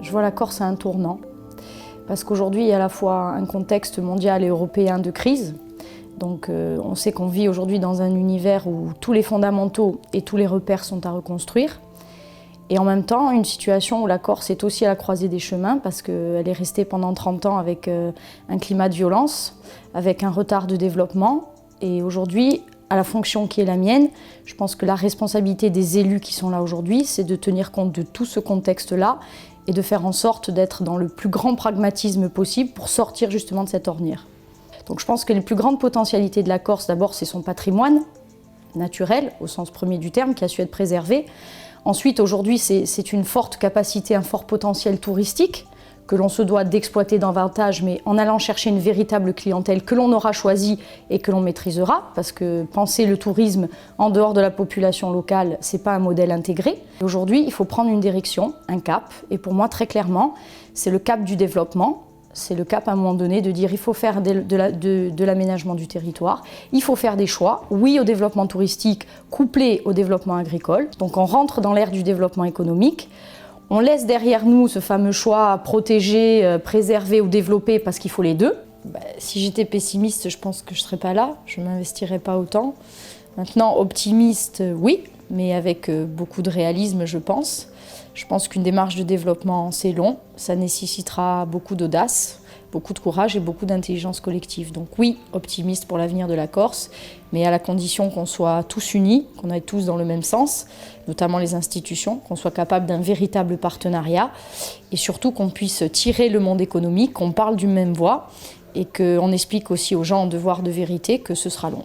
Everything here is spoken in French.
Je vois la Corse à un tournant, parce qu'aujourd'hui, il y a à la fois un contexte mondial et européen de crise. Donc on sait qu'on vit aujourd'hui dans un univers où tous les fondamentaux et tous les repères sont à reconstruire. Et en même temps, une situation où la Corse est aussi à la croisée des chemins, parce qu'elle est restée pendant 30 ans avec un climat de violence, avec un retard de développement. Et aujourd'hui, à la fonction qui est la mienne, je pense que la responsabilité des élus qui sont là aujourd'hui, c'est de tenir compte de tout ce contexte-là et de faire en sorte d'être dans le plus grand pragmatisme possible pour sortir justement de cette ornière. Donc je pense que les plus grandes potentialités de la Corse, d'abord, c'est son patrimoine naturel, au sens premier du terme, qui a su être préservé. Ensuite, aujourd'hui, c'est une forte capacité, un fort potentiel touristique que l'on se doit d'exploiter davantage, mais en allant chercher une véritable clientèle que l'on aura choisie et que l'on maîtrisera, parce que penser le tourisme en dehors de la population locale, c'est pas un modèle intégré. Aujourd'hui, il faut prendre une direction, un cap, et pour moi, très clairement, c'est le cap du développement. C'est le cap à un moment donné de dire il faut faire de l'aménagement du territoire, il faut faire des choix, oui au développement touristique couplé au développement agricole. Donc on rentre dans l'ère du développement économique, on laisse derrière nous ce fameux choix protéger, préserver ou développer parce qu'il faut les deux. Si j'étais pessimiste, je pense que je ne serais pas là, je ne m'investirais pas autant. Maintenant, optimiste, oui, mais avec beaucoup de réalisme, je pense. Je pense qu'une démarche de développement, c'est long, ça nécessitera beaucoup d'audace, beaucoup de courage et beaucoup d'intelligence collective. Donc oui, optimiste pour l'avenir de la Corse, mais à la condition qu'on soit tous unis, qu'on aille tous dans le même sens, notamment les institutions, qu'on soit capable d'un véritable partenariat et surtout qu'on puisse tirer le monde économique, qu'on parle d'une même voix et qu'on explique aussi aux gens en devoir de vérité que ce sera long.